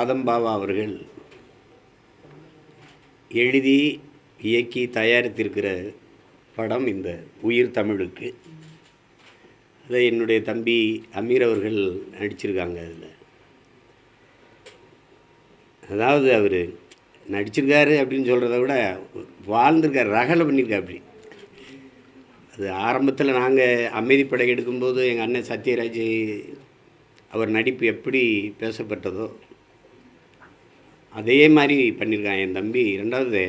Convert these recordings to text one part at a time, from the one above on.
ஆதம்பாவா அவர்கள் எழுதி இயக்கி தயாரித்திருக்கிற படம் இந்த உயிர் தமிழுக்கு. அதை என்னுடைய தம்பி அமீர் அவர்கள் நடிச்சிருக்காங்க. அதில் அதாவது அவர் நடிச்சிருக்காரு அப்படின்னு சொல்கிறத விட வாழ்ந்திருக்கார், ரகலை பண்ணியிருக்கார். அப்படி அது ஆரம்பத்தில் நாங்கள் அமைதிப்படை எடுக்கும்போது எங்கள் அண்ணன் சத்யராஜ் அவர் நடிப்பு எப்படி பேசப்பட்டதோ அதே மாதிரி பண்ணியிருக்கான் என் தம்பி. ரெண்டாவது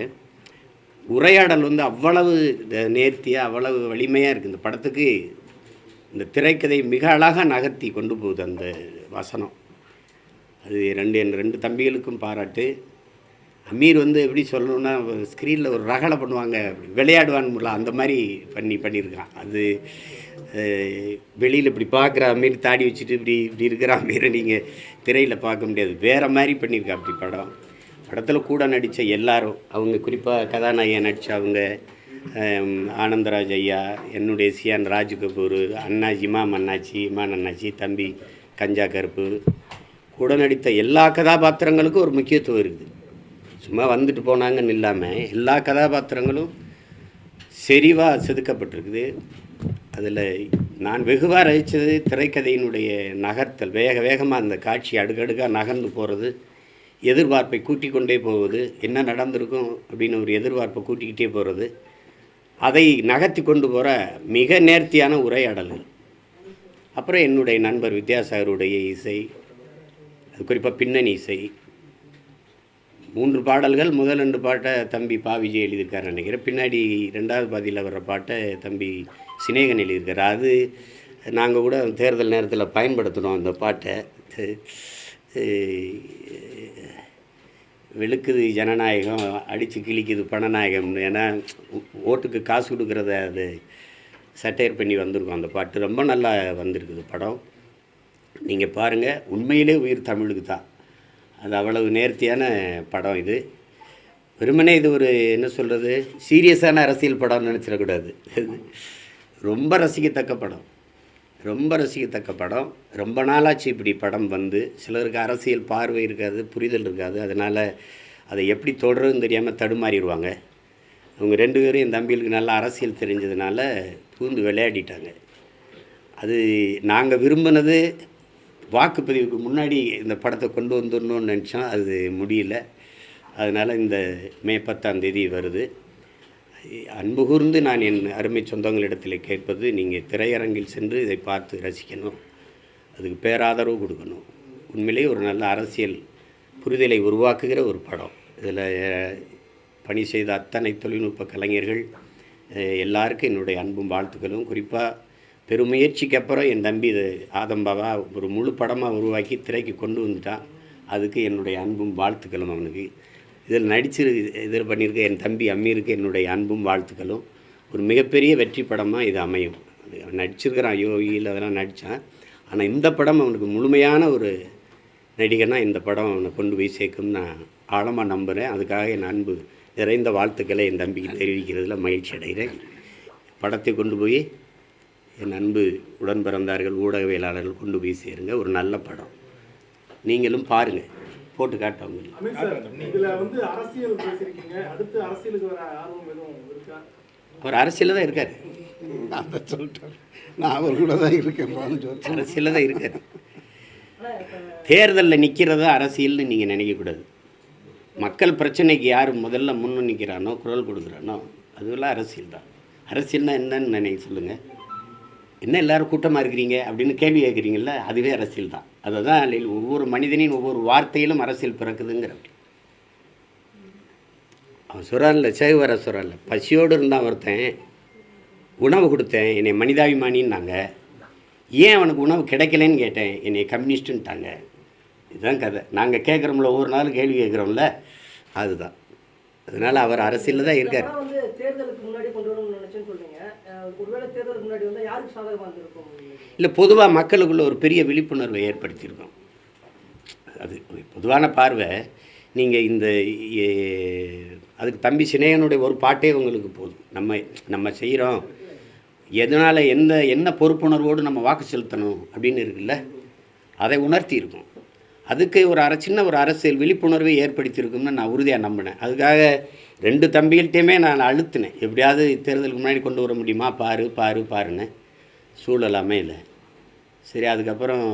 உரையாடல் அவ்வளவு நேர்த்தியாக அவ்வளவு வலிமையாக இருக்குது இந்த படத்துக்கு. இந்த திரைக்கதை மிக அழகாக நகர்த்தி கொண்டு போகுது அந்த வசனம். அது என் ரெண்டு தம்பிகளுக்கும் பாராட்டு. அமீர் எப்படி சொல்லணுன்னா ஸ்க்ரீனில் ஒரு ரகலை பண்ணுவாங்க, விளையாடுவான்ல அந்த மாதிரி பண்ணியிருக்கான். அது வெளியில் இப்படி பார்க்குற அமீர் தாடி வச்சுட்டு இப்படி இருக்கிற அமீரை நீங்கள் திரையில் பார்க்க முடியாது. வேறு மாதிரி பண்ணியிருக்கா அப்படி படத்தில் கூட நடித்த எல்லாரும், அவங்க குறிப்பாக கதாநாயகன் நடித்த அவங்க ஆனந்தராஜ் ஐயா, என்னுடைய சியான் ராஜ் கபூர், அண்ணாச்சி இமான் அண்ணாச்சி, தம்பி கஞ்சா கருப்பு, கூட நடித்த எல்லா கதாபாத்திரங்களுக்கும் ஒரு முக்கியத்துவம் இருக்குது. சும்மா வந்துட்டு போனாங்கன்னு இல்லாமல் எல்லா கதாபாத்திரங்களும் செறிவாக செதுக்கப்பட்டிருக்குது. அதில் நான் வெகுவாக ரசித்தது திரைக்கதையினுடைய நகர்த்தல். வேகமாக அந்த காட்சி அடுக்கடுக்காக நகர்ந்து போகிறது, எதிர்பார்ப்பை கூட்டிக் கொண்டே போவது, என்ன நடந்திருக்கும் அப்படின்னு ஒரு எதிர்பார்ப்பை கூட்டிக்கிட்டே போகிறது, அதை நகர்த்தி கொண்டு போகிற மிக நேர்த்தியான உரையாடல்கள். அப்புறம் என்னுடைய நண்பர் வித்யாசாகருடைய இசை, அது குறிப்பாக பின்னணி இசை. 3 பாடல்கள், முதல் 2 பாட்டை தம்பி விஜய் எழுதியிருக்காரு நினைக்கிறேன். பின்னாடி 2வது பாதியில் வர்ற பாட்டை தம்பி சினேகன் எழுதியிருக்காரு. அது நாங்கள் கூட தேர்தல் நேரத்தில் பயன்படுத்தினோம் அந்த பாட்டை. வெளுக்குது ஜனநாயகம், அடித்து கிழிக்குது பணநாயகம். ஏன்னா ஓட்டுக்கு காசு கொடுக்குறத அது சட்டையர் பண்ணி வந்திருக்கோம். அந்த பாட்டு ரொம்ப நல்லா வந்திருக்குது படம். நீங்கள் பாருங்கள், உண்மையிலே உயிர் தமிழுக்கு தான். அது அவ்வளவு நேர்த்தியான படம். இது வெறுமனே இது ஒரு என்ன சொல்கிறது, சீரியஸான அரசியல் படம்னு நினச்சிடக்கூடாது. ரொம்ப ரசிக்கத்தக்க படம், ரொம்ப நாளாச்சு இப்படி படம் வந்து. சிலருக்கு அரசியல் பார்வை இருக்காது, புரிதல் இருக்காது. அதனால் அதை எப்படி தொடருன்னு தெரியாமல் தடுமாறிடுவாங்க. அவங்க 2 பேரும் என் தம்பிகளுக்கு நல்லா அரசியல் தெரிஞ்சதுனால பூந்து விளையாடிட்டாங்க. அது நாங்கள் விரும்பினது வாக்குப்பதிவுக்கு முன்னாடி இந்த படத்தை கொண்டு வந்துடணும்னு நினச்சோம், அது முடியல. அதனால் இந்த மே 10ஆம் தேதி வருது. அன்பு கூர்ந்து நான் என் அருமை சொந்தங்களிடத்தில் கேட்பது, நீங்கள் திரையரங்கில் சென்று இதை பார்த்து ரசிக்கணும், அதுக்கு பேராதரவு கொடுக்கணும். உண்மையிலே ஒரு நல்ல அரசியல் புரிதலை உருவாக்குகிற ஒரு படம். இதில் பணி செய்த அத்தனை தொழில்நுட்ப கலைஞர்கள் எல்லாருக்கும் என்னுடைய அன்பும் வாழ்த்துக்களும். குறிப்பாக பெருமுயற்சிக்கு அப்புறம் என் தம்பி இது ஆதம்பாவா ஒரு முழு படமாக உருவாக்கி திரைக்கு கொண்டு வந்துட்டான். அதுக்கு என்னுடைய அன்பும் வாழ்த்துக்களும் அவனுக்கு. இதில் பண்ணியிருக்க என் தம்பி அம்மீருக்கு என்னுடைய அன்பும் வாழ்த்துக்களும். ஒரு மிகப்பெரிய வெற்றி படமாக இது அமையும். நடிச்சிருக்கிறான், யோகியில் அதெல்லாம் நடித்தான். ஆனால் இந்த படம் அவனுக்கு முழுமையான ஒரு நடிகனாக இந்த படம் அவனை கொண்டு போய் சேர்க்கும் நான் ஆழமாக நம்புகிறேன். அதுக்காக என் அன்பு நிறைந்த வாழ்த்துக்களை என் தம்பிக்கு தெரிவிக்கிறதுல மகிழ்ச்சி அடைகிறேன். படத்தை கொண்டு போய் என் அன்பு உடன் பிறந்தார்கள், ஊடகவியலாளர்கள் கொண்டு போய் சேருங்க. ஒரு நல்ல படம், நீங்களும் பாருங்கள், போட்டு காட்டவங்க. அவர் அரசியலில் தான் இருக்கார். நான் அவர் கூட தான் இருக்கேன். அரசியலில் தான் இருக்கார். தேர்தலில் நிற்கிறதா அரசியல்னு நீங்கள் நினைக்கக்கூடாது. மக்கள் பிரச்சனைக்கு யார் முதல்ல முன்னு நிற்கிறானோ, குரல் கொடுக்குறானோ, அதுவெல்லாம் அரசியல் தான். அரசியல்னால் என்னன்னு நினைக்க சொல்லுங்கள். என்ன எல்லோரும் கூட்டமாக இருக்கிறீங்க அப்படின்னு கேள்வி கேட்குறீங்கள, அதுவே அரசியல் தான். அதை தான் ஒவ்வொரு மனிதனின் ஒவ்வொரு வார்த்தையிலும் அரசியல் பிறக்குதுங்கிற. அவன் சொல்கிறான்ல, சேகுவர சொல்கிறான்ல, பசியோடு இருந்தான் ஒருத்தன், உணவு கொடுத்தேன், என்னை மனிதாபிமானின்னாங்க. ஏன் அவனுக்கு உணவு கிடைக்கலன்னு கேட்டேன், என்னை கம்யூனிஸ்ட்டுன்ட்டாங்க. இதுதான் கதை. நாங்கள் கேட்குறோம்ல, ஒவ்வொரு நாளும் கேள்வி கேட்குறோம்ல, அதுதான். அதனால் அவர் அரசியலில் தான் இருக்கார். இல்லை, பொதுவாக மக்களுக்குள்ள ஒரு பெரிய விழிப்புணர்வை ஏற்படுத்தியிருக்கோம். அது பொதுவான பார்வை. நீங்கள் இந்த அதுக்கு தம்பி சினேகனுடைய ஒரு பாட்டே உங்களுக்கு போதும். நம்ம செய்கிறோம், எதனால் என்ன பொறுப்புணர்வோடு நம்ம வாக்கு செலுத்தணும் அப்படின்னு இருக்குல்ல, அதை உணர்த்தியிருக்கும். அதுக்கு சின்ன ஒரு அரசியல் விழிப்புணர்வை ஏற்படுத்தியிருக்கும்னு நான் உறுதியாக நம்பினேன். அதுக்காக 2 தம்பிகள்கிட்டையுமே நான் அழுத்தினேன், எப்படியாவது தேர்தலுக்கு முன்னாடி கொண்டு வர முடியுமா, பாருன்னு. சூழல் அமையலை. சரி, அதுக்கப்புறம்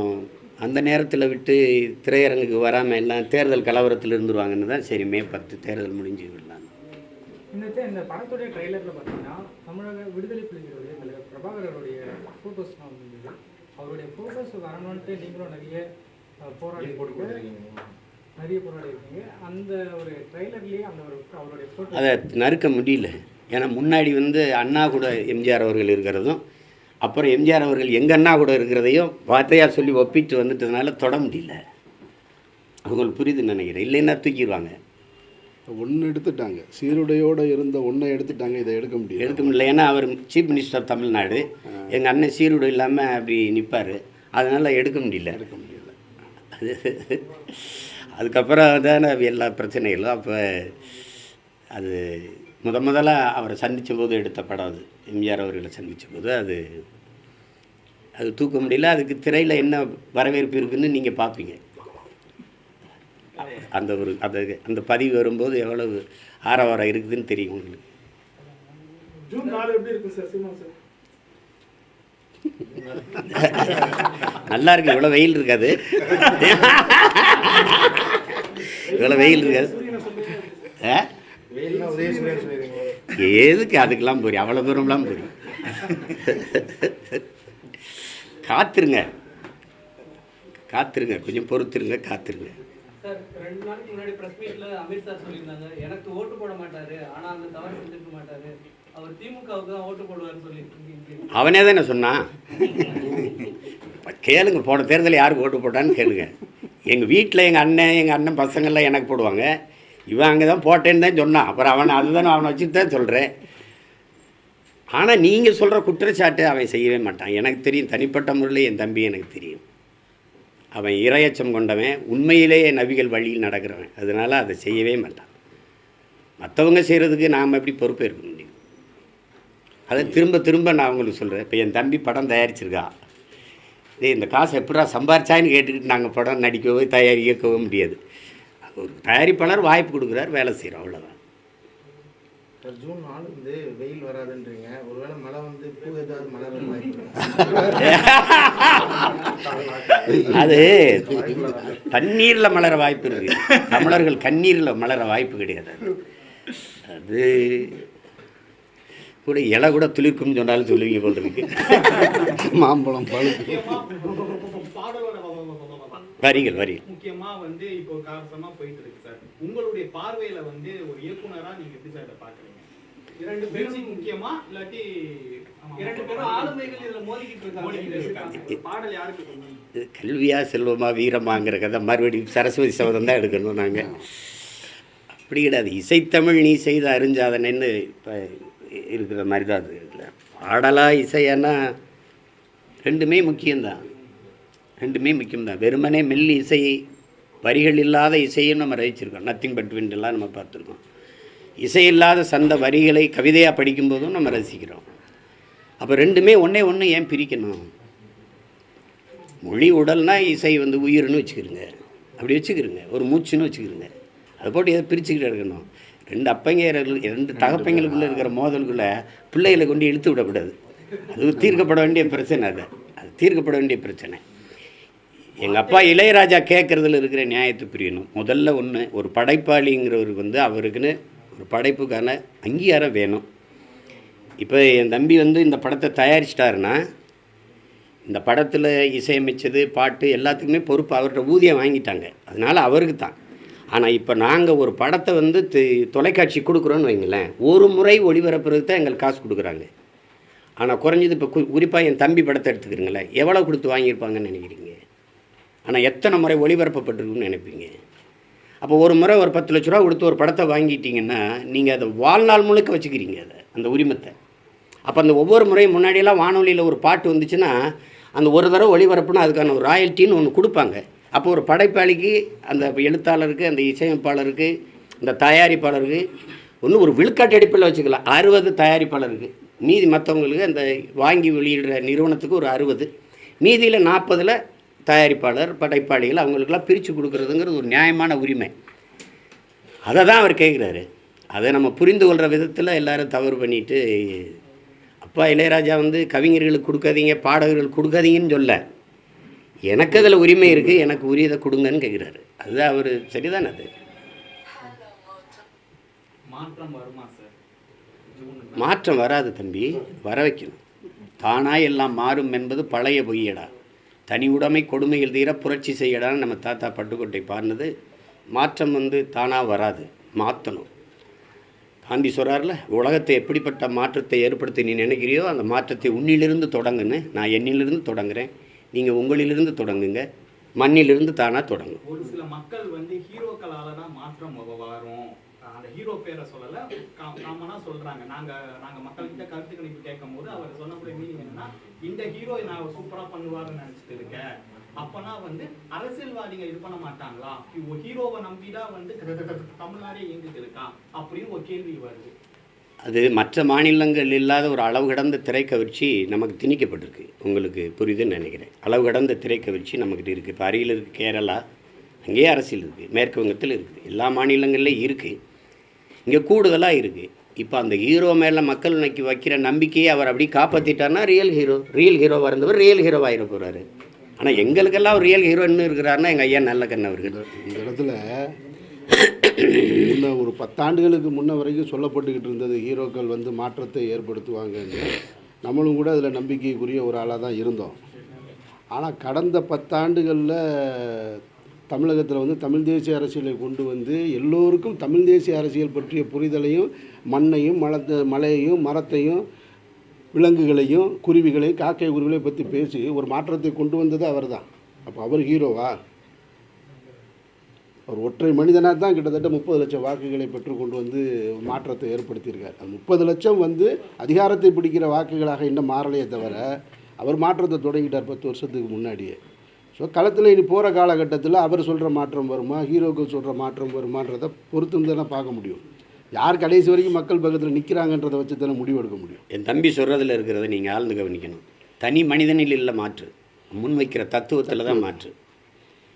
அந்த நேரத்தில் விட்டு திரையரங்குக்கு வராமல் எல்லாம் தேர்தல் கலவரத்தில் இருந்துருவாங்கன்னு தான் சரி மே 10 தேர்தல் முடிஞ்சு விடலாம். இந்த படத்துடைய ட்ரெய்லரில் பார்த்தீங்கன்னா தமிழக விடுதலை புலிகளுடைய தலைவர் பிரபாகரனுடைய ஃபோட்டோஸ்லாம் வந்து அவருடைய ஃபோட்டோஸ் வரணுன்ட்டு நீங்களும் நிறைய போராடி இருக்கீங்க. அந்த ஒரு ட்ரெய்லர்லேயே அந்த ஒரு அவருடைய ஃபோட்டோ அதை நறுக்க முடியல. ஏன்னா முன்னாடி வந்து அண்ணா கூட எம்ஜிஆர் அவர்கள் இருக்கிறதும், அப்புறம் எம்ஜிஆர் அவர்கள் எங்கள் அண்ணா கூட இருக்கிறதையும் வார்த்தையாக சொல்லி ஒப்பிட்டு வந்துட்டதுனால தொட முடியல. அவங்களுக்கு புரியுதுன்னு நினைக்கிறேன், இல்லைன்னா தூக்கிடுவாங்க. ஒன்று எடுத்துட்டாங்க, சீருடையோடு இருந்த ஒன்றை எடுத்துட்டாங்க, இதை எடுக்க முடியல. ஏன்னா அவர் சீஃப் மினிஸ்டர் ஆஃப் தமிழ்நாடு, எங்கள் அண்ணன் சீருடை இல்லாமல் அப்படி நிற்பார், அதனால் எடுக்க முடியல. அதுக்கப்புறம் தானே எல்லா பிரச்சனைகளும். அப்போ அது முதலாக அவரை சந்தித்த போது எடுத்த படம் அது, எம்ஜிஆர் அவர்களை சந்தித்த போது அது தூக்க முடியல. அதுக்கு திரையில் என்ன வரவேற்பு இருக்குதுன்னு நீங்கள் பார்ப்பீங்க. அந்த பதிவு வரும்போது எவ்வளவு ஆரவாரம் இருக்குதுன்னு தெரியும் உங்களுக்கு. ஜூன் 4 எப்படி இருக்கு சார் சினிமா சார்? நல்லா இருக்கு. இவ்வளோ வெயில் இருக்காது, இவ்வளோ வெயில் இருக்காது. எதுக்கு அதுக்கெல்லாம் போறீங்க, அவ்வளோ தூரம்லாம் போறீங்க. காத்துருங்க, கொஞ்சம் பொறுத்துருங்க, காத்துருங்க. சார் 2 நாளைக்கு முன்னாடி பிரஸ் மீட்ல அமித் சார் சொல்லியிருந்தாங்க, எனக்கு ஓட்டு போட மாட்டாரு, ஆனால் அந்த தவறு செஞ்சிருக்க மாட்டாரு, அவர் திமுகவுக்கு தான் ஓட்டு போடுவார்னு சொல்லியிருக்கீங்க. அவனே தானே சொன்னான். கேளுங்க, போன தேர்தலில் யாருக்கு ஓட்டு போட்டான்னு கேளுங்க. எங்கள் வீட்டில் எங்கள் அண்ணன் பசங்கள்லாம் எனக்கு போடுவாங்க, இவன் அங்கே தான் போட்டேன்னு தான் சொன்னான். அப்புறம் அவனை வச்சு தான் சொல்கிறேன். ஆனால் நீங்கள் சொல்கிற குற்றச்சாட்டு அவன் செய்யவே மாட்டான். எனக்கு தெரியும், தனிப்பட்ட முறையில் என் தம்பி எனக்கு தெரியும். அவன் இரையச்சம் கொண்டவன், உண்மையிலேயே நபிகள் வழியில் நடக்கிறவன். அதனால் அதை செய்யவே மாட்டான். மற்றவங்க செய்கிறதுக்கு நாம் எப்படி பொறுப்பேற்க முடியும்? அதை திரும்ப நான் உங்களுக்கு சொல்கிறேன். இப்போ என் தம்பி படம் தயாரிச்சிருக்கா, இந்த காசு எப்படா சம்பாரிச்சான்னு கேட்டுக்கிட்டு நாங்கள் படம் நடிக்கவோ இயக்கவோ முடியாது. ஒரு தயாரிப்பாளர் வாய்ப்பு கொடுக்குறார், வேலை செய்கிறோம், அவ்வளோதான். ஜூன் 4 வந்து வெயில் வராதுன்றீங்க, ஒருவேளை மழை வந்து பூ ஏதாவது மலர அது தண்ணீரில் மலர வாய்ப்பு இருக்கு, தமிழர்கள் கண்ணீரில் மலர வாய்ப்பு கிடையாது. அது கூட இலை கூட துளிர்க்கும்னு சொன்னாலும் சொல்லுவீங்க போல் இருக்கு. மாம்பழம் பழுப்பு வரிகள் முக்கியமா வந்து இப்போ காரணமா போயிட்டு இருக்கு சார். உங்களுடைய பார்வையில வந்து ஒரு இயக்குனரா நீங்க எப்படி சார் இதை பாக்குறீங்க? 2 பேரும் முக்கியமா இல்லாட்டி 2 பேரும் ஆளுமைகள் இதுல மோதிக்கிட்டு இருக்காங்க. பாடல் யாருக்கு? கல்வியா செல்வமா வீரமாங்கிற கதை மறுபடியும் சரஸ்வதி சபதம் தான் எடுக்கணும். நாங்கள் அப்படி கிடையாது. இசைத்தமிழ் நீ செய்த அறிஞ்சாதனைன்னு இப்போ இருக்கிற மாதிரி தான் அது. இல்லை பாடலா இசையானா ரெண்டுமே முக்கியம்தான். வெறுமனே மெல்லி இசை, வரிகள் இல்லாத இசையும் நம்ம ரசிச்சிருக்கோம். நத்திங் பட் விண்டெல்லாம் நம்ம பார்த்துருக்கோம். இசை இல்லாத சந்த வரிகளை கவிதையாக படிக்கும்போதும் நம்ம ரசிக்கிறோம். அப்போ ரெண்டுமே ஒன்று ஏன் பிரிக்கணும்? மொழி உடல்னால் இசை வந்து உயிர்னு வச்சுக்கிறோங்க, அப்படி வச்சுக்கிறோங்க. ஒரு மூச்சுன்னு வச்சுக்கிறோங்க. அதை போட்டு எதை பிரிச்சுக்கிட்டு இருக்கணும்? 2 அப்பங்கையர்கள் 2 தகப்பங்களுக்குள்ளே இருக்கிற மோதலுக்குள்ளே பிள்ளைகளை கொண்டு இழுத்து விடக்கூடாது. அது தீர்க்கப்பட வேண்டிய பிரச்சனை. அது தீர்க்கப்பட வேண்டிய பிரச்சனை. எங்கள் அப்பா இளையராஜா கேட்குறதுல இருக்கிற நியாயத்தை புரியணும். முதல்ல ஒரு படைப்பாளிங்கிறவருக்கு வந்து அவருக்குன்னு ஒரு படைப்புக்கான அங்கீகாரம் வேணும். இப்போ என் தம்பி வந்து இந்த படத்தை தயாரிச்சிட்டாருன்னா, இந்த படத்தில் இசையமைச்சது, பாட்டு எல்லாத்துக்குமே பொறுப்பு அவர்கிட்ட ஊதியம் வாங்கிட்டாங்க, அதனால் அவருக்கு தான். ஆனால் இப்போ நாங்கள் ஒரு படத்தை வந்து தொலைக்காட்சி கொடுக்குறோன்னு வைங்களேன், ஒரு முறை ஒளிபரப்புறதுக்கு தான் எங்களுக்கு காசு கொடுக்குறாங்க. ஆனால் குறைஞ்சது இப்போ குறிப்பாக என் தம்பி படத்தை எடுத்துக்கிறீங்களேன், எவ்வளோ கொடுத்து வாங்கியிருப்பாங்கன்னு நினைக்கிறீங்க? ஆனால் எத்தனை முறை ஒளிபரப்பப்பட்டிருக்குன்னு நினைப்பீங்க? அப்போ ஒரு முறை ஒரு 10 லட்ச ரூபா கொடுத்து ஒரு படத்தை வாங்கிட்டீங்கன்னா நீங்கள் அதை வாழ்நாள் முழுக்க வச்சுக்கிறீங்க, அந்த உரிமத்தை. அப்போ அந்த ஒவ்வொரு முறையும் முன்னாடியெல்லாம் வானொலியில் ஒரு பாட்டு வந்துச்சுன்னா அந்த ஒரு தடவை ஒளிபரப்புனா அதுக்கான ஒரு ராயல்ட்டின்னு ஒன்று கொடுப்பாங்க. அப்போ ஒரு படைப்பாளிக்கு, அந்த எழுத்தாளருக்கு, அந்த இசையமைப்பாளருக்கு, இந்த தயாரிப்பாளருக்கு ஒரு விழுக்காட்டு அடிப்பில் வச்சுக்கலாம். 60 தயாரிப்பாளருக்கு, மீதி மற்றவங்களுக்கு அந்த வாங்கி வெளியிடுற நிறுவனத்துக்கு ஒரு 60, மீதியில் 40 தயாரிப்பாளர், படைப்பாளிகள் அவங்களுக்கெல்லாம் பிரித்து கொடுக்குறதுங்கிறது ஒரு நியாயமான உரிமை. அதை தான் அவர் கேட்குறாரு. அதை நம்ம புரிந்து கொள்கிற விதத்தில் எல்லாரும் தவறு பண்ணிட்டு, அப்பா இளையராஜா வந்து கவிஞர்களுக்கு கொடுக்காதீங்க, பாடகர்களுக்கு கொடுக்காதீங்கன்னு சொல்ல, எனக்கு அதில் உரிமை இருக்குது, எனக்கு உரியதை கொடுங்கன்னு கேட்குறாரு. அதுதான் அவர் சரிதானே. அது மாற்றம் வருமா சார்? மாற்றம் வராது தம்பி, வர வைக்கணும். தானாய் எல்லாம் மாறும் என்பது பழைய பொய்யடா, தனி உடைமை கொடுமைகள் தீர புரட்சி செய்யடான்னு நம்ம தாத்தா பட்டுக்கோட்டை பாடினது. மாற்றம் வந்து தானாக வராது, மாற்றணும். காந்தி சொல்கிறார்ல, உலகத்தை எப்படிப்பட்ட மாற்றத்தை ஏற்படுத்தி நீ நினைக்கிறியோ அந்த மாற்றத்தை உன்னிலிருந்து தொடங்குன்னு. நான் என்னிலிருந்து தொடங்குறேன், நீங்கள் உங்களிலிருந்து தொடங்குங்க, மண்ணிலிருந்து தானாக தொடங்கும். ஒரு சில மக்கள் வந்து ஹீரோக்களால தான் மாற்றம் வரும், அந்த ஹீரோ பேரை சொல்லலை, காமனாக சொல்கிறாங்க. நாங்கள் மக்கள்கிட்ட கருத்து கணிப்பு கேட்கும் போது அவர் சொன்னக்கூடிய மீனிங் என்னன்னா, இந்த ஹீரோ நான் சூப்பராக பண்ணுவாருன்னு நினச்சிட்டு இருக்கேன். அப்போனா வந்து அரசியல்வாதிங்க இது பண்ண மாட்டாங்களா? ஹீரோவை நம்பிதான் வந்து தமிழ்நாடே இயங்கிட்டு இருக்கான் அப்படின்னு ஒரு கேள்வி வருது. அது மற்ற மாநிலங்கள் இல்லாத ஒரு அளவு கடந்த திரைக்கவர்ச்சி நமக்கு திணிக்கப்பட்டிருக்கு. உங்களுக்கு புரியுதுன்னு நினைக்கிறேன். அளவு கடந்த திரைக்கவர்ச்சி நமக்கிட்ட இருக்குது. இப்போ அருகில் இருக்குது கேரளா, அங்கேயே அரசியல் இருக்குது, மேற்கு வங்கத்தில் இருக்குது, எல்லா மாநிலங்கள்லேயும் இருக்குது, இங்கே கூடுதலாக இருக்குது. இப்போ அந்த ஹீரோ மேலே மக்கள் வைக்கிற நம்பிக்கையை அவர் அப்படி காப்பாற்றிட்டார்னா ரியல் ஹீரோவாக இருந்தவர் ரியல் ஹீரோவாக இருக்க போகிறாரு. ஆனால் எங்களுக்கெல்லாம் ஒரு ரியல் ஹீரோ இன்னும் இருக்கிறாருன்னா எங்கள் ஐயா நல்ல கண்ணவர்கள். இந்த இடத்துல முன்ன ஒரு 10 ஆண்டுகளுக்கு முன்ன வரைக்கும் சொல்லப்பட்டுக்கிட்டு இருந்தது ஹீரோக்கள் வந்து மாற்றத்தை ஏற்படுத்துவாங்கன்னு. நம்மளும் கூட அதில் நம்பிக்கைக்குரிய ஒரு ஆளாக தான் இருந்தோம். ஆனால் கடந்த 10 ஆண்டுகளில் தமிழகத்தில் வந்து தமிழ் தேசிய அரசியலை கொண்டு வந்து எல்லோருக்கும் தமிழ் தேசிய அரசியல் பற்றிய புரிதலையும், மண்ணையும் மலையையும் மரத்தையும் விலங்குகளையும் குருவிகளையும் காக்கை குருவிகளை பற்றி பேசி ஒரு மாற்றத்தை கொண்டு வந்தது அவர் தான். அப்போ அவர் ஹீரோவா? அவர் ஒற்றை மனிதனாக தான் கிட்டத்தட்ட 30 லட்சம் வாக்குகளை பெற்று கொண்டு வந்து மாற்றத்தை ஏற்படுத்தியிருக்கார். அது 30 லட்சம் வந்து அதிகாரத்தை பிடிக்கிற வாக்குகளாக இன்னும் மாறலையே தவிர அவர் மாற்றத்தை தொடங்கிட்டார் 10 வருஷத்துக்கு முன்னாடியே. ஸோ களத்தில் இனி போகிற காலகட்டத்தில் அவர் சொல்கிற மாற்றம் வருமா, ஹீரோக்கள் சொல்கிற மாற்றம் வருமானதை பொறுத்து தானே பார்க்க முடியும். யார் கடைசி வரைக்கும் மக்கள் பக்கத்தில் நிற்கிறாங்கன்றதை வச்சு தானே முடிவெடுக்க முடியும். என் தம்பி சொல்கிறதுல இருக்கிறத நீங்கள் ஆழ்ந்து கவனிக்கணும். தனி மனிதனில் இல்லை மாற்று, முன்வைக்கிற தத்துவத்தில் தான் மாற்று.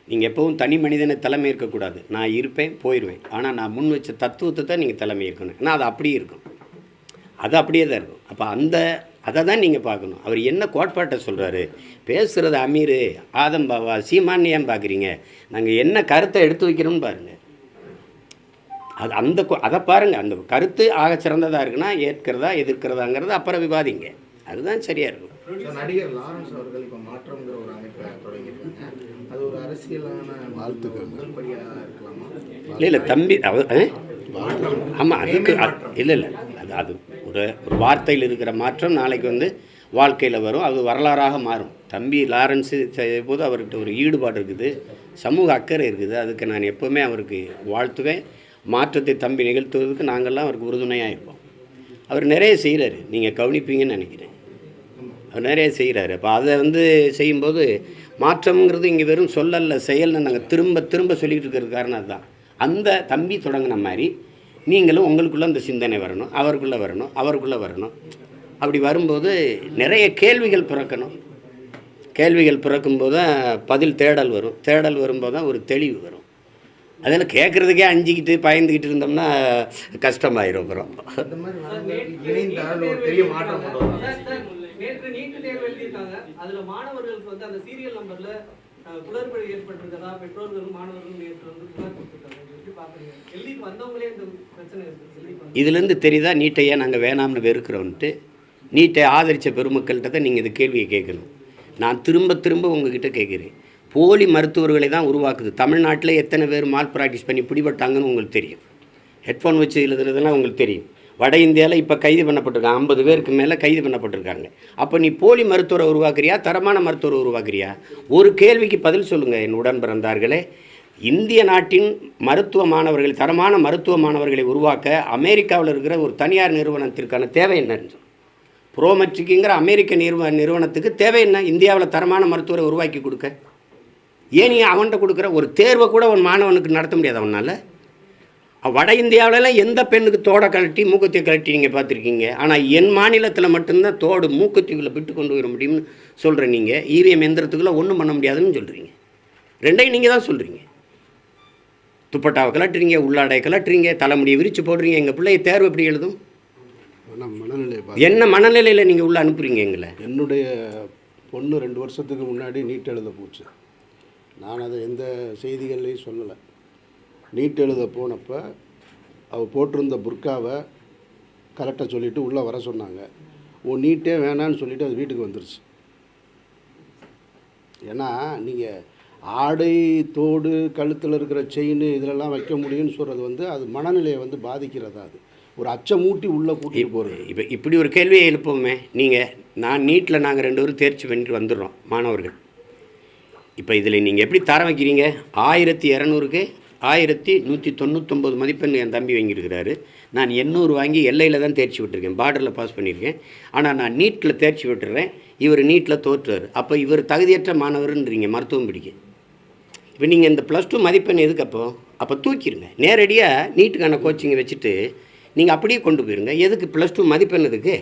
நீங்கள் எப்பவும் தனி மனிதனை தலைமை இருக்கக்கூடாது. நான் இருப்பேன், போயிடுவேன். ஆனால் நான் முன் வச்ச தத்துவத்தை தான் நீங்கள் தலைமை இருக்கணும். ஏன்னா அது அப்படியே இருக்கும், அது அப்படியே தான் இருக்கும். அப்போ அதை தான் நீங்கள் பார்க்கணும். அவர் என்ன கோட்பாட்டை சொல்கிறாரு, பேசுகிறது அமீர், ஆதம் பாவா, சீமான்னு ஏன் பார்க்குறீங்க? நாங்கள் என்ன கருத்தை எடுத்து வைக்கிறோம்னு பாருங்கள். அதை பாருங்கள். அந்த கருத்து ஆக சிறந்ததாக இருக்குன்னா ஏற்கிறதா எதிர்க்கிறதாங்கிறது அப்புறம் விவாதிங்க. அதுதான் சரியாக இருக்கும். நடிகர் லாரன்ஸ் அவர்கள் இப்போ மாற்றம்ங்கிற ஒரு அமைப்பை தொடங்கியிருக்காங்க. அது ஒரு அரசியலான வாழ்த்துக்கள் முதல் படியாக இருக்கலாமா? இல்லை தம்பி ஆமாம், அதுக்கு இல்லை அது ஒரு வார்த்தையில் இருக்கிற மாற்றம் நாளைக்கு வந்து வாழ்க்கையில் வரும், அது வரலாறாக மாறும். தம்பி லாரன்ஸு செய்யும் போது அவர்கிட்ட ஒரு ஈடுபாடு இருக்குது, சமூக அக்கறை இருக்குது. அதுக்கு நான் எப்போவுமே அவருக்கு வாழ்த்துவேன். மாற்றத்தை தம்பி நிகழ்த்துவதற்கு நாங்கள்லாம் அவருக்கு உறுதுணையாக இருப்போம். அவர் நிறைய செய்கிறாரு, நீங்கள் கவனிப்பீங்கன்னு நினைக்கிறேன். அவர் நிறைய செய்கிறாரு. அப்போ அதை வந்து செய்யும்போது மாற்றம்ங்கிறது இங்கே வெறும் சொல்லல்ல, செயல்னு நாங்கள் திரும்ப திரும்ப சொல்லிகிட்டு இருக்கிறது காரணம் அதுதான். அந்த தம்பி தொடங்கின மாதிரி நீங்களும் உங்களுக்குள்ளே அந்த சிந்தனை வரணும், அவருக்குள்ளே வரணும். அப்படி வரும்போது நிறைய கேள்விகள் பிறக்கணும். கேள்விகள் பிறக்கும்போது தான் பதில் தேடல் வரும். தேடல் வரும்போது தான் ஒரு தெளிவு வரும். அதில் கேட்குறதுக்கே அஞ்சிக்கிட்டு பயந்துக்கிட்டு இருந்தோம்னா கஷ்டமாயிரும். அப்புறம் அந்த மாதிரி இணைந்தால் ஒரு பெரிய மாற்றம் கொண்டு வரலாம். நேற்று நீட்டு தேர்வு எழுதியிருக்காங்க. அதுல மாணவர்களுக்கு வந்து அந்த சீரியல் நம்பர்ல குளறுபடி ஏற்பட்டிருக்கதா பெற்றோர்களும் மாணவர்களும் நேற்று வந்து புகார் கொடுத்துருக்காங்க. எப்படி பாக்குறீங்க? எழுதிட்டு வந்தவங்களே இந்த பிரச்சனை இருக்கு. இதுலேருந்து தெரியுதா நீட்டையே நாங்கள் வேணாம்னு வெறுக்கிறோன்ட்டு? நீட்டை ஆதரித்த பெருமக்கள்கிட்ட தான் நீங்கள் இந்த கேள்வியை கேட்கணும். நான் திரும்ப திரும்ப உங்ககிட்ட கேட்குறேன். போலி மருத்துவர்களை தான் உருவாக்குது. தமிழ்நாட்டில் எத்தனை பேர் மால் ப்ராக்டிஸ் பண்ணி பிடிபட்டாங்கன்னு உங்களுக்கு தெரியும். ஹெட்ஃபோன் வச்சு எழுதுறதுலாம் உங்களுக்கு தெரியும். வட இந்தியாவில் இப்போ கைது பண்ணப்பட்டிருக்காங்க, 50 பேருக்கு மேலே கைது பண்ணப்பட்டிருக்காங்க. அப்போ நீ போலி மருத்துவரை உருவாக்குறியா, தரமான மருத்துவரை உருவாக்குறியா? ஒரு கேள்விக்கு பதில் சொல்லுங்கள் என் உடன் பிறந்தார்களே. இந்திய நாட்டின் மருத்துவ மாணவர்கள், தரமான மருத்துவ மாணவர்களை உருவாக்க அமெரிக்காவில் இருக்கிற ஒரு தனியார் நிறுவனத்திற்கான தேவை என்னன்னு ப்ரோமெட்ரிக்குங்கிற அமெரிக்க நிறுவனத்துக்கு தேவை என்ன? இந்தியாவில் தரமான மருத்துவரை உருவாக்கி கொடுக்க. ஏன் நீ அவன்கிட்ட கொடுக்குற ஒரு தேர்வை கூட ஒரு மாணவனுக்கு நடத்த முடியாது அவனால்? வட இந்தியாவிலலாம் எந்த பெண்ணுக்கு தோடை கழட்டி மூக்கத்தை கழட்டி நீங்கள் பார்த்துருக்கீங்க? ஆனால் என் மாநிலத்தில் மட்டும்தான் தோடு மூக்கத்துக்குள்ளே விட்டு கொண்டு வர முடியும்னு சொல்கிற நீங்கள் இவிஎம் எந்திரத்துக்குள்ளே ஒன்றும் பண்ண முடியாதுன்னு சொல்கிறீங்க. ரெண்டையும் நீங்கள் தான் சொல்கிறீங்க. துப்பட்டாவை கலட்டுறீங்க, உள்ளாடையை கலட்டுறீங்க, தலைமுடியை விரித்து போடுறீங்க. எங்கள் பிள்ளைய தேர்வு எப்படி எழுதும்? என்ன மனநிலையில் நீங்கள் உள்ளே அனுப்புகிறீங்க எங்களை? என்னுடைய பொண்ணு 2 வருஷத்துக்கு முன்னாடி நீட் எழுத போச்சு. நான் அதை எந்த செய்திகள்லையும் சொல்லலை. நீட் எழுத போனப்போ அவள் போட்டிருந்த புர்காவை கலட்ட சொல்லிவிட்டு உள்ளே வர சொன்னாங்க. நீட்டே வேணான்னு சொல்லிவிட்டு அது வீட்டுக்கு வந்துருச்சு. ஏன்னா நீங்கள் ஆடை, தோடு, கழுத்தில் இருக்கிற செயின் இதிலெல்லாம் வைக்க முடியும்னு சொல்கிறது வந்து அது மனநிலையை வந்து பாதிக்கிறதா? அது ஒரு அச்சமூட்டி உள்ளே கூட்டிகிட்டு போகிறது. இப்போ இப்படி ஒரு கேள்வியை எழுப்புவோமே. நான் நீட்டில் நாங்கள் 2 பேரும் தேர்ச்சி பண்ணிட்டு வந்துடுறோம் மாணவர்கள். இப்போ இதில் நீங்கள் எப்படி தரம் வைக்கிறீங்க? 1200க்கு 1199 மதிப்பெண் என் தம்பி வாங்கியிருக்கிறாரு. நான் 800 வாங்கி எல்லையில் தான் தேர்ச்சி விட்டுருக்கேன், பார்டரில் பாஸ் பண்ணியிருக்கேன். ஆனால் நான் நீட்டில் தேர்ச்சி விட்டுறேன், இவர் நீட்டில் தோற்றுறாரு. அப்போ இவர் தகுதியற்ற மாணவர்ன்றீங்க மருத்துவம் படிக்க. இப்போ நீங்கள் இந்த +2 மதிப்பெண் எதுக்கு? அப்போ தூக்கிடுங்க. நேரடியாக நீட்டுக்கான கோச்சிங்கை வச்சுட்டு நீங்கள் அப்படியே கொண்டு போயிருங்க. எதுக்கு +2 மதிப்பெண்? எதுக்கு?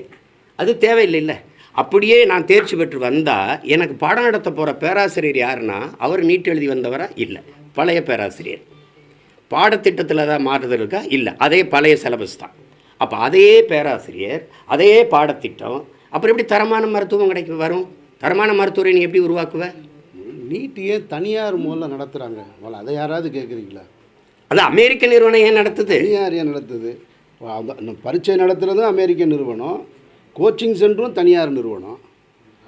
அது தேவையில்லை. அப்படியே நான் தேர்ச்சி பெற்று வந்தால் எனக்கு பாடம் நடத்த போகிற பேராசிரியர் யாருன்னா அவர் நீட் எழுதி வந்தவரா? இல்லை, பழைய பேராசிரியர். பாடத்திட்டத்தில் தான் மாறுதல் இருக்கா? இல்லை, அதே பழைய சிலபஸ் தான். அப்போ அதே பேராசிரியர், அதே பாடத்திட்டம், அப்புறம் எப்படி தரமான மருத்துவம் கிடைக்கும் வரும்? தரமான மருத்துவரை நீ எப்படி உருவாக்குவ? நீட்டையே தனியார் மூலம் நடத்துகிறாங்க. அதை யாராவது கேட்குறீங்களா? அது அமெரிக்க நிறுவனம் ஏன் நடத்துது? தனியார் ஏன் நடத்துது? பரீட்சை நடத்துகிறதும் அமெரிக்க நிறுவனம், கோச்சிங் சென்டரும் தனியார் நிறுவனம்.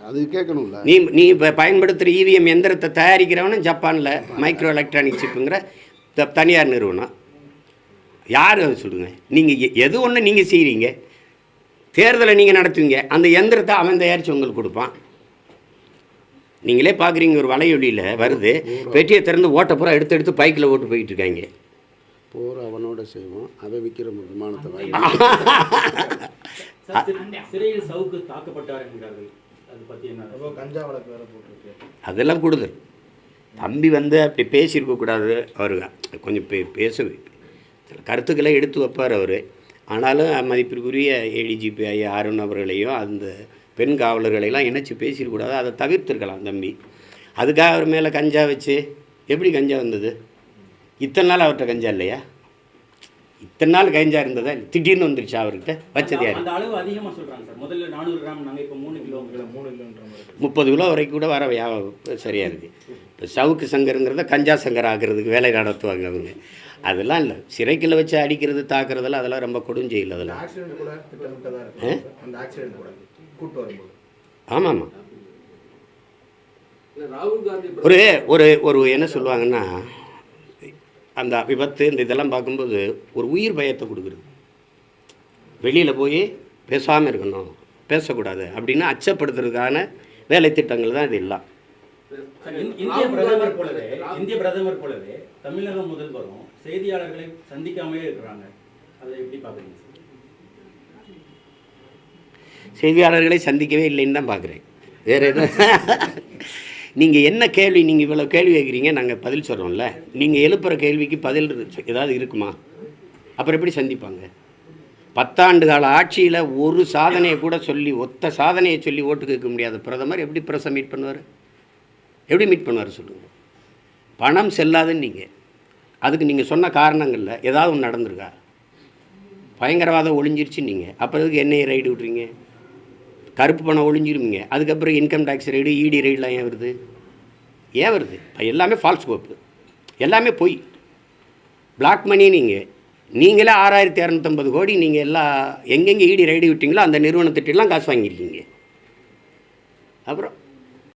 அது கேட்கணும்ல. நீ இப்போ பயன்படுத்துகிற இவிஎம் எந்திரத்தை தயாரிக்கிறவனும் ஜப்பானில் மைக்ரோ எலக்ட்ரானிக் சிப்புங்கிற தனியார் நிறுவனம். யார் அது சொல்லுங்கள்? நீங்கள் எது ஒன்று நீங்கள் செய்கிறீங்க, தேர்தலை நீங்கள் நடத்துவீங்க, அந்த எந்திரத்தை அவன் தயாரித்து உங்களுக்கு கொடுப்பான். நீங்களே பார்க்குறீங்க, ஒரு வலையொலியில் வருது, பெட்டியை திறந்து ஓட்ட பூரா எடுத்து பைக்கில் ஓட்டு போயிட்டு இருக்காங்க. போகிற அவனோட செய்வோம், அவன் விற்கிற விமானத்தை வாங்கி. சிறையில் சவுக்கு தாக்கப்பட்டார் என்கிறார்கள். அது பற்றி என்ன? கஞ்சா வழக்கு வேறு போட்டிருக்கு. அதெல்லாம் கூடுதல். தம்பி வந்து அப்படி பேசியிருக்கக்கூடாது. அவர் கொஞ்சம் பேச சில கருத்துக்களை எடுத்து வைப்பார் அவர். ஆனாலும் மதிப்பிற்குரிய ஏடிஜிபி ஐயா அருண் அவர்களையும் அந்த பெண் காவலர்களையெல்லாம் இணைச்சி பேசியிருக்கூடாது. அதை தவிர்த்திருக்கலாம் தம்பி. அதுக்காக அவர் மேலே கஞ்சா வச்சு எப்படி கஞ்சா வந்தது? இத்தனை நாள் அவர்கிட்ட கஞ்சா இல்லையா? இத்தனை நாள் கஞ்சா இருந்ததா? திடீர்னு வந்துருச்சு அவர்கிட்ட? வச்சது யார்? அந்த அளவு அதிகமாக சொல்கிறாங்க சார். முதல்ல 400 கிராம், நாங்கள் இப்போ 3 கிலோ 30 கிலோ வரைக்கும் கூட வர சரியாக இருக்குது. இப்போ சவுக்கு சங்கருங்கிறத கஞ்சா சங்கர் ஆகிறதுக்கு வேலை நடத்துவாங்க அவங்க. அதெல்லாம் இல்லை. சிறைக்கில் வச்சு அடிக்கிறது, தாக்குறதெல்லாம் அதெல்லாம் ரொம்ப கொடுஞ்செயல். அதெல்லாம் ஆக்சிடென்ட் கூட திட்டமிட்டதாக இருக்கு. அந்த ஆக்சிடென்ட் கூட கூட்டு வரும்போது. ஆமாம். ஒரு ஒரு ஒரு என்ன சொல்லுவாங்கன்னா, அந்த விபத்து இந்த இதெல்லாம் பார்க்கும்போது ஒரு உயிர் பயத்தை கொடுக்குறது. வெளியில் போய் பேசாமல் இருக்கணும், பேசக்கூடாது அப்படின்னு அச்சப்படுத்துறதுக்கான வேலை திட்டங்கள் தான் இது எல்லாம். இந்திய பிரதமர் போலவே தமிழக முதல்வரும் செய்தியாளர்களை சந்திக்காமே இருக்கிறாங்க. அதை எப்படி பார்க்குறீங்க? செய்தியாளர்களை சந்திக்கவே இல்லைன்னு தான் பார்க்குறேன். வேறு எதுவும் நீங்கள் என்ன கேள்வி, நீங்கள் இவ்வளோ கேள்வி கேட்குறீங்க, நாங்கள் பதில் சொல்கிறோம்ல. நீங்கள் எழுப்புகிற கேள்விக்கு பதில் ஏதாவது இருக்குமா? அப்புறம் எப்படி சந்திப்பாங்க? 10 ஆண்டு கால ஆட்சியில் ஒரு சாதனையை கூட சொல்லி, ஒத்த சாதனையை சொல்லி ஓட்டு கேட்க முடியாத பிரதமர் எப்படி பிரஸை மீட் பண்ணுவார்? எப்படி மீட் பண்ணுவார் சொல்லுங்கள்? பணம் செல்லாதுன்னு நீங்கள் அதுக்கு நீங்கள் சொன்ன காரணங்களில் ஏதாவது ஒன்று நடந்திருக்கா? பயங்கரவாதம் ஒழிஞ்சிருச்சு நீங்கள், அப்புறம் எதுக்கு என்ஐஏ ரைடு விட்றீங்க? கருப்பு பணம் ஒழிஞ்சிருவீங்க, அதுக்கப்புறம் இன்கம் டேக்ஸ் ரைடு, இடி ரைடெலாம் ஏன் வருது? எல்லாமே ஃபால்ஸ் கோப்பு, எல்லாமே பொய், பிளாக் மணி. நீங்களே 6250 கோடி நீங்கள் எல்லாம் எங்கெங்கே இடி ரைடு விட்டீங்களோ அந்த நிறுவனத்திட்டெல்லாம் காசு வாங்கியிருக்கீங்க. அப்புறம்